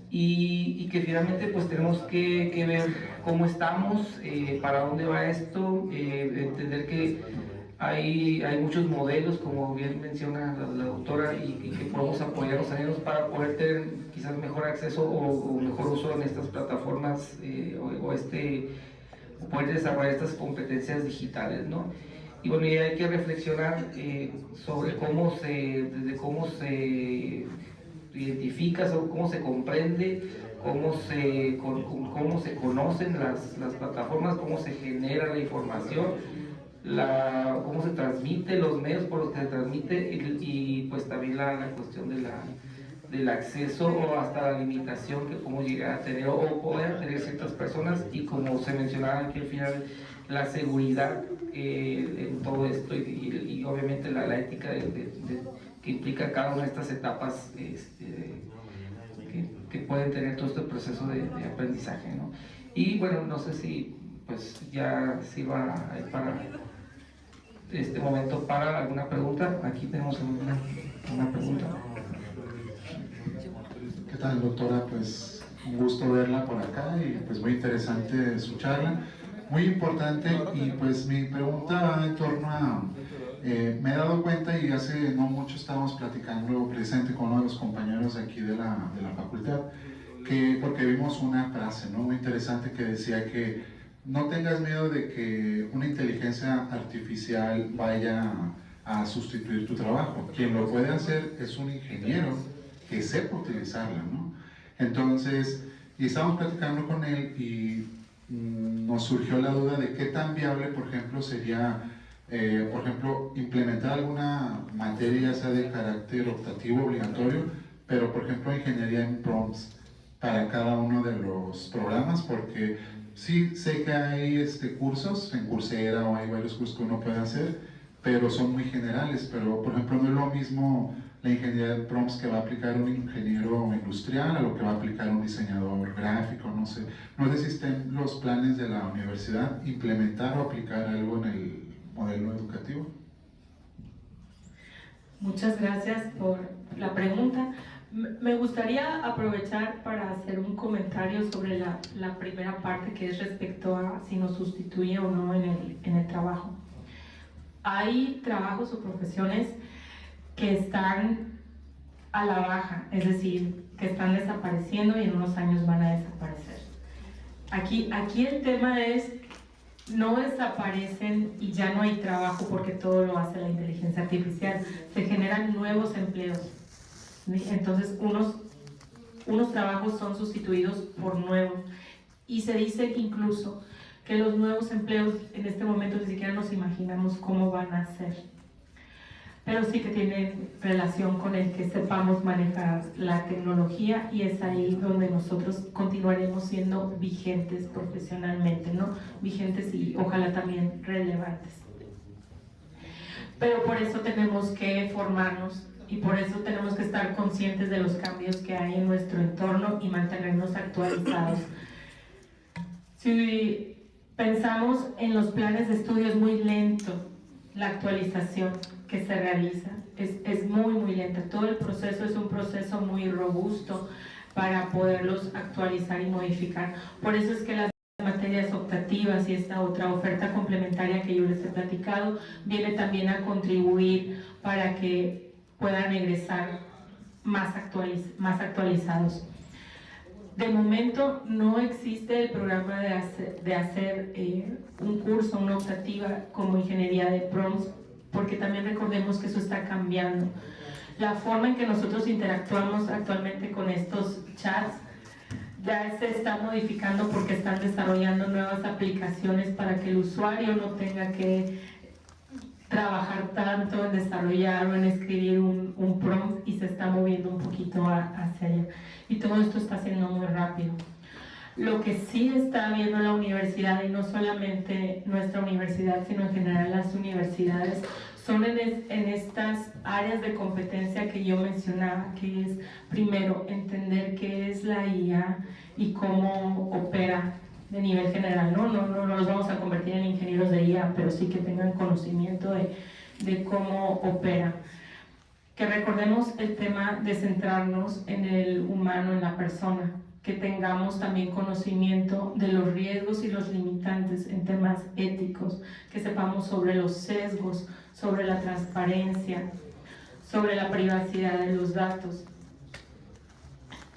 y que finalmente pues tenemos que ver cómo estamos, para dónde va esto, entender que hay muchos modelos, como bien menciona la doctora, y que podemos apoyarnos a ellos para poder tener quizás mejor acceso o mejor uso en estas plataformas, o poder desarrollar estas competencias digitales, ¿no? Y bueno, y hay que reflexionar sobre cómo se identifica, sobre cómo se comprende, cómo se conocen las plataformas, cómo se genera la información, cómo se transmite, los medios por los que se transmite, y pues también la cuestión del acceso o hasta la limitación que podemos llegar a tener o poder tener ciertas personas, y como se mencionaba aquí al final, la seguridad en todo esto, y obviamente la ética que implica cada una de estas etapas que pueden tener todo este proceso de aprendizaje, ¿no? Y bueno, no sé si pues ya se va para este momento para alguna pregunta. Aquí tenemos una pregunta. ¿Qué tal, doctora? Pues un gusto verla por acá y pues muy interesante su charla, muy importante. Y pues mi pregunta va en torno a, me he dado cuenta, y hace no mucho estábamos platicando precisamente con uno de los compañeros aquí de la facultad, porque vimos una frase, ¿no?, muy interesante, que decía que no tengas miedo de que una inteligencia artificial vaya a sustituir tu trabajo. Quien lo puede hacer es un ingeniero que sepa utilizarla, ¿no? Entonces, y estábamos platicando con él y nos surgió la duda de qué tan viable, por ejemplo, sería, por ejemplo, implementar alguna materia, ya sea de carácter optativo obligatorio, pero por ejemplo ingeniería en prompts para cada uno de los programas, porque sí sé que hay cursos en Coursera, o hay varios cursos que uno puede hacer, pero son muy generales. Pero por ejemplo no es lo mismo la ingeniería de prompts que va a aplicar un ingeniero industrial a lo que va a aplicar un diseñador gráfico, no sé si estén los planes de la universidad implementar o aplicar algo en el modelo educativo. Muchas gracias por la pregunta. Me gustaría aprovechar para hacer un comentario sobre la primera parte, que es respecto a si nos sustituye o no en el trabajo. Hay trabajos o profesiones que están a la baja, es decir, que están desapareciendo y en unos años van a desaparecer. Aquí el tema es, no desaparecen y ya no hay trabajo porque todo lo hace la inteligencia artificial, se generan nuevos empleos. Entonces unos trabajos son sustituidos por nuevos y se dice incluso que los nuevos empleos en este momento ni siquiera nos imaginamos cómo van a ser, pero sí que tienen relación con el que sepamos manejar la tecnología, y es ahí donde nosotros continuaremos siendo vigentes profesionalmente, ¿no? Vigentes y ojalá también relevantes. Pero por eso tenemos que formarnos y por eso tenemos que estar conscientes de los cambios que hay en nuestro entorno y mantenernos actualizados. Si pensamos en los planes de estudio, es muy lento la actualización que se realiza, es muy lenta. Todo el proceso es un proceso muy robusto para poderlos actualizar y modificar. Por eso es que las materias optativas y esta otra oferta complementaria que yo les he platicado viene también a contribuir para que puedan egresar más actualizados. De momento no existe el programa de hacer un curso, una optativa como ingeniería de prompts, porque también recordemos que eso está cambiando. La forma en que nosotros interactuamos actualmente con estos chats ya se está modificando porque están desarrollando nuevas aplicaciones para que el usuario no tenga que trabajar tanto en desarrollar o en escribir un prompt, y se está moviendo un poquito hacia allá. Y todo esto está siendo muy rápido. Lo que sí está viendo la universidad, y no solamente nuestra universidad, sino en general las universidades, son en estas áreas de competencia que yo mencionaba, que es primero entender qué es la IA y cómo opera de nivel general, ¿no? No nos vamos a convertir en ingenieros de IA, pero sí que tengan conocimiento de cómo opera. Que recordemos el tema de centrarnos en el humano, en la persona, que tengamos también conocimiento de los riesgos y los limitantes en temas éticos, que sepamos sobre los sesgos, sobre la transparencia, sobre la privacidad de los datos,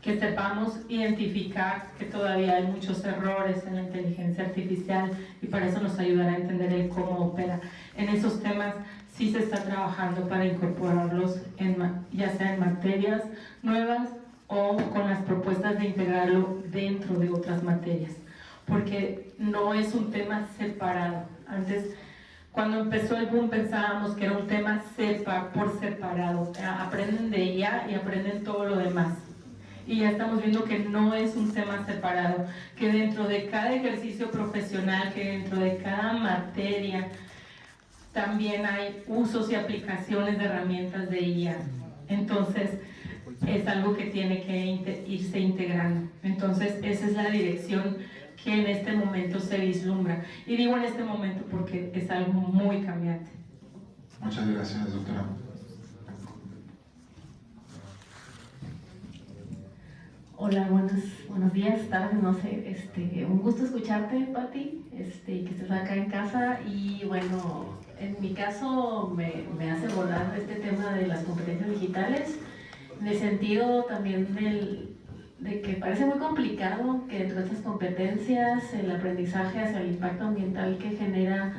que sepamos identificar que todavía hay muchos errores en la inteligencia artificial, y para eso nos ayudará a entender el cómo opera. En esos temas sí se está trabajando para incorporarlos ya sea en materias nuevas o con las propuestas de integrarlo dentro de otras materias, porque no es un tema separado. Antes, cuando empezó el boom, pensábamos que era un tema por separado, aprenden de ella y aprenden todo lo demás. Y ya estamos viendo que no es un tema separado, que dentro de cada ejercicio profesional, que dentro de cada materia, también hay usos y aplicaciones de herramientas de IA. Entonces, es algo que tiene que irse integrando. Entonces, esa es la dirección que en este momento se vislumbra. Y digo en este momento porque es algo muy cambiante. Muchas gracias, doctora. Hola, buenos días, tardes, no sé, un gusto escucharte, Pati, que estés acá en casa. Y bueno, en mi caso me hace volar este tema de las competencias digitales, en el sentido también de que parece muy complicado que dentro de estas competencias el aprendizaje hacia el impacto ambiental que genera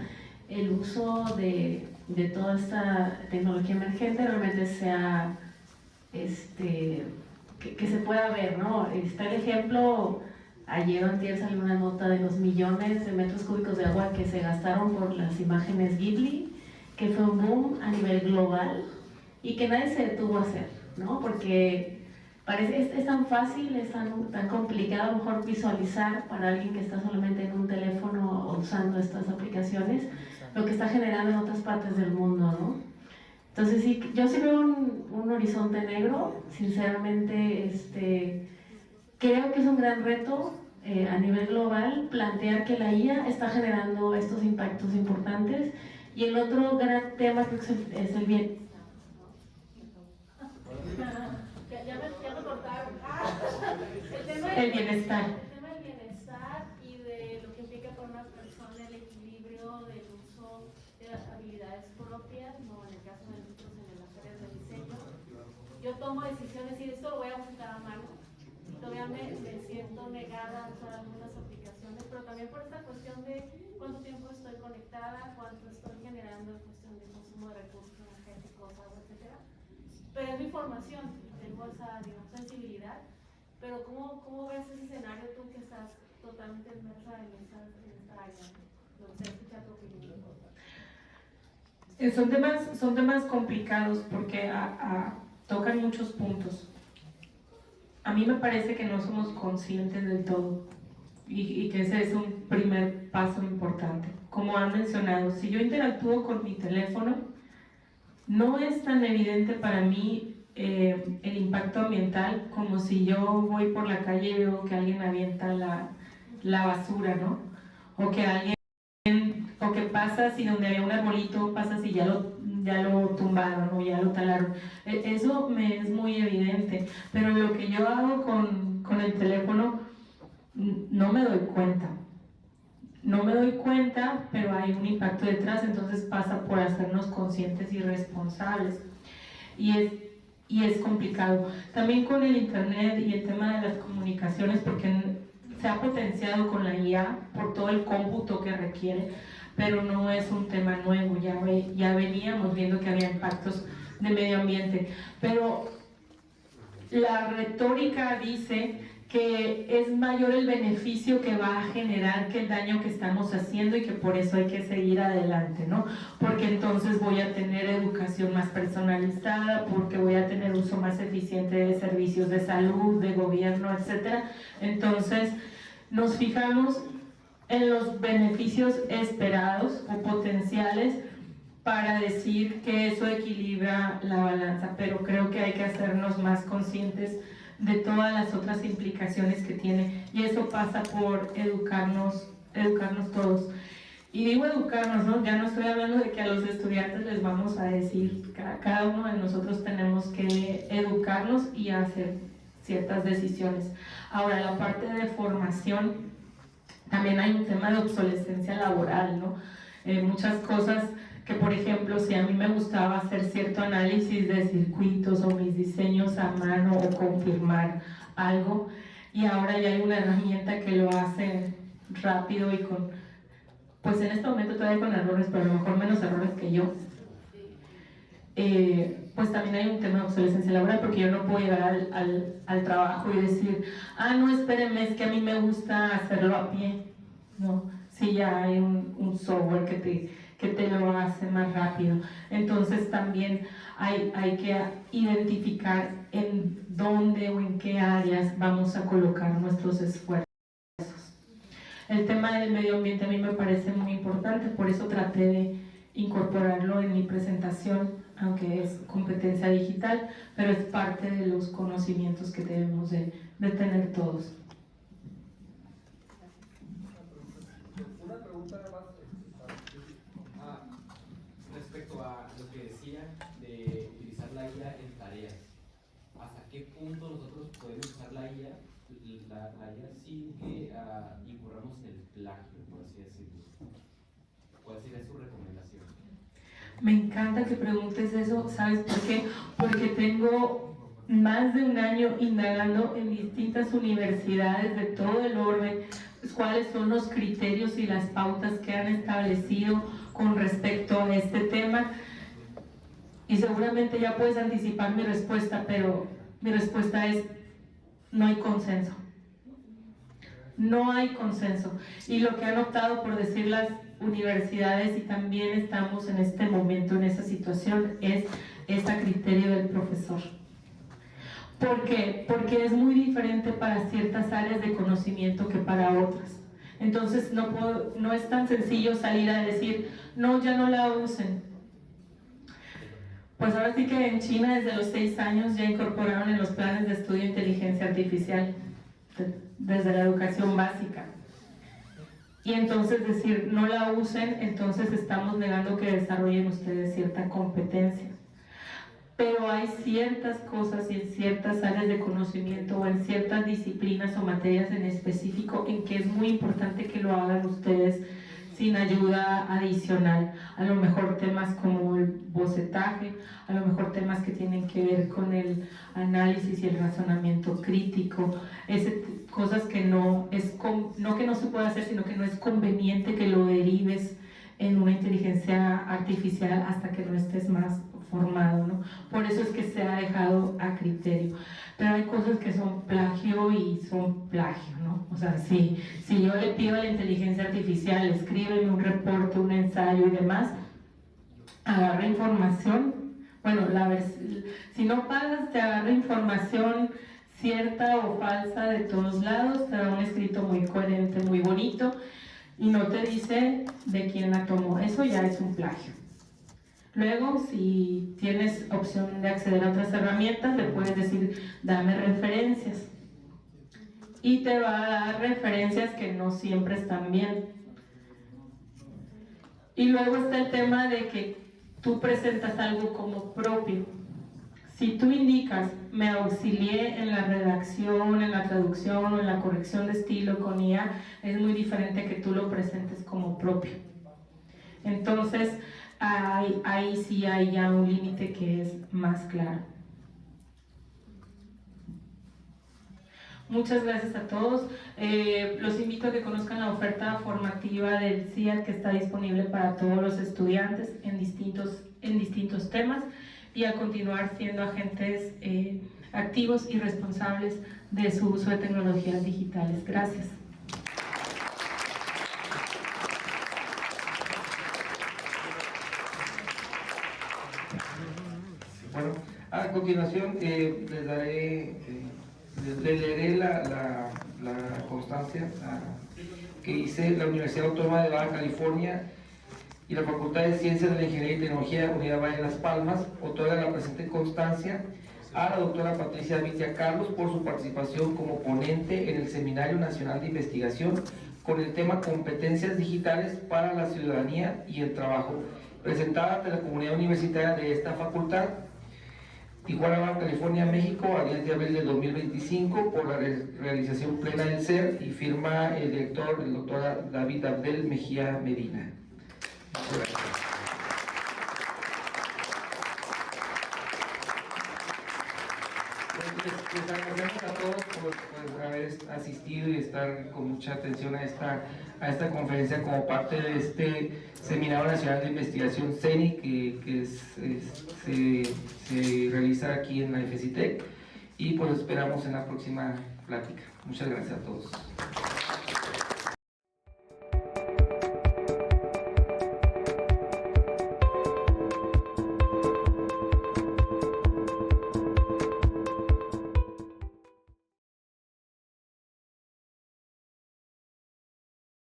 el uso de toda esta tecnología emergente realmente sea que se pueda ver, ¿no? Está el ejemplo, ayer o antier salió una nota de los millones de metros cúbicos de agua que se gastaron por las imágenes Ghibli, que fue un boom a nivel global y que nadie se detuvo a hacer, ¿no? Porque es tan fácil, es tan complicado a lo mejor visualizar para alguien que está solamente en un teléfono usando estas aplicaciones, lo que está generando en otras partes del mundo, ¿no? Entonces sí, yo sí veo un horizonte negro, sinceramente, creo que es un gran reto a nivel global plantear que la IA está generando estos impactos importantes, y el otro gran tema creo que es el bien. Ya me cortaron. El bienestar. El tema del bienestar y de lo que implica para una persona el equilibrio del uso de las habilidades propias, no en el caso de nosotros en las áreas de diseño. Yo tomo decisiones y esto lo voy a buscar a mano. Todavía me siento negada a usar algunas aplicaciones, pero también por esta cuestión de cuánto tiempo estoy conectada, cuánto estoy generando en cuestión de consumo de recursos energéticos, agua, etcétera. Pero es mi formación, tengo esa, digamos, sensibilidad. Pero ¿cómo ves ese escenario tú que estás totalmente inmersa en esta área? Me gustaría escuchar tu opinión. Son temas complicados porque tocan muchos puntos. A mí me parece que no somos conscientes del todo y que ese es un primer paso importante. Como han mencionado, si yo interactúo con mi teléfono, no es tan evidente para mí el impacto ambiental como si yo voy por la calle y veo que alguien avienta la basura, ¿no? O que pasas y donde había un arbolito pasas y ya lo tumbaron o ya lo talaron. Eso me es muy evidente, pero lo que yo hago con el teléfono no me doy cuenta. No me doy cuenta, pero hay un impacto detrás, entonces pasa por hacernos conscientes y responsables. Y es complicado. También con el internet y el tema de las comunicaciones, porque se ha potenciado con la IA por todo el cómputo que requiere, pero no es un tema nuevo, ya veníamos viendo que había impactos de medio ambiente. Pero la retórica dice que es mayor el beneficio que va a generar que el daño que estamos haciendo y que por eso hay que seguir adelante, ¿no? Porque entonces voy a tener educación más personalizada, porque voy a tener uso más eficiente de servicios de salud, de gobierno, etc. Entonces nos fijamos en los beneficios esperados o potenciales para decir que eso equilibra la balanza, pero creo que hay que hacernos más conscientes de todas las otras implicaciones que tiene, y eso pasa por educarnos todos. Y digo educarnos, ¿no? Ya no estoy hablando de que a los estudiantes les vamos a decir, cada uno de nosotros tenemos que educarnos y hacer ciertas decisiones. Ahora, la parte de formación, también hay un tema de obsolescencia laboral, ¿no? Muchas cosas que, por ejemplo, si a mí me gustaba hacer cierto análisis de circuitos o mis diseños a mano o confirmar algo, y ahora ya hay una herramienta que lo hace rápido y pues en este momento todavía con errores, pero a lo mejor menos errores que yo, pues también hay un tema de obsolescencia laboral, porque yo no puedo llegar al trabajo y decir, no, espérenme, es que a mí me gusta hacerlo a pie, ¿no? Si ya hay un software que te lo hace más rápido. Entonces también hay que identificar en dónde o en qué áreas vamos a colocar nuestros esfuerzos. El tema del medio ambiente a mí me parece muy importante, por eso traté de incorporarlo en mi presentación, aunque es competencia digital, pero es parte de los conocimientos que debemos de tener todos. Una pregunta nada más respecto a lo que decía de utilizar la IA en tareas. ¿Hasta qué punto nosotros podemos usar la IA sin que incurramos en el plagio, por así decirlo? ¿Cuál sería su recomendación? Me encanta que preguntes eso, ¿sabes por qué? Porque tengo más de un año indagando en distintas universidades de todo el orden, cuáles son los criterios y las pautas que han establecido con respecto a este tema, y seguramente ya puedes anticipar mi respuesta, pero mi respuesta es: no hay consenso. No hay consenso. Y lo que han optado por decir las universidades, y también estamos en este momento en esa situación, es a criterio del profesor. ¿Por qué? Porque es muy diferente para ciertas áreas de conocimiento que para otras. Entonces no es tan sencillo salir a decir, no, ya no la usen. Pues ahora sí que en China desde los 6 años ya incorporaron en los planes de estudio inteligencia artificial, desde la educación básica. Y entonces decir no la usen, entonces estamos negando que desarrollen ustedes cierta competencia. Pero hay ciertas cosas y en ciertas áreas de conocimiento o en ciertas disciplinas o materias en específico en que es muy importante que lo hagan ustedes sin ayuda adicional. A lo mejor temas como el bocetaje, a lo mejor temas que tienen que ver con el análisis y el razonamiento crítico, cosas que no que no se puede hacer, sino que no es conveniente que lo derives en una inteligencia artificial hasta que no estés más formado, ¿no? Por eso es que se ha dejado a criterio. Pero hay cosas que son plagio y son plagio, ¿no? O sea, si yo le pido a la inteligencia artificial, escríbeme un reporte, un ensayo y demás, agarra información, bueno, si no pagas, te agarra información cierta o falsa de todos lados, te da un escrito muy coherente, muy bonito, y no te dice de quién la tomó. Eso ya es un plagio. Luego, si tienes opción de acceder a otras herramientas, le puedes decir, dame referencias. Y te va a dar referencias que no siempre están bien. Y luego está el tema de que tú presentas algo como propio. Si tú indicas, me auxilié en la redacción, en la traducción o en la corrección de estilo con IA, es muy diferente que tú lo presentes como propio. Entonces, ahí sí hay ya un límite que es más claro. Muchas gracias a todos. Los invito a que conozcan la oferta formativa del CIAT que está disponible para todos los estudiantes en distintos temas y a continuar siendo agentes activos y responsables de su uso de tecnologías digitales. Gracias. Bueno, a continuación les leeré la constancia que hice la Universidad Autónoma de Baja California y la Facultad de Ciencias de la Ingeniería y Tecnología Unidad Valle de Las Palmas otorga la presente constancia a la doctora Patricia Vitia Carlos por su participación como ponente en el Seminario Nacional de Investigación con el tema Competencias Digitales para la Ciudadanía y el Trabajo, presentada ante la comunidad universitaria de esta facultad, Tijuana, Baja California, México, a 10 de abril del 2025, por la realización plena del SER, y firma el director, el doctor David Abdel Mejía Medina. Muchas gracias. Les agradecemos a todos por haber asistido y estar con mucha atención a esta conferencia como parte de este Seminario Nacional de Investigación CENI que se realiza aquí en la FECITEC, y pues esperamos en la próxima plática. Muchas gracias a todos.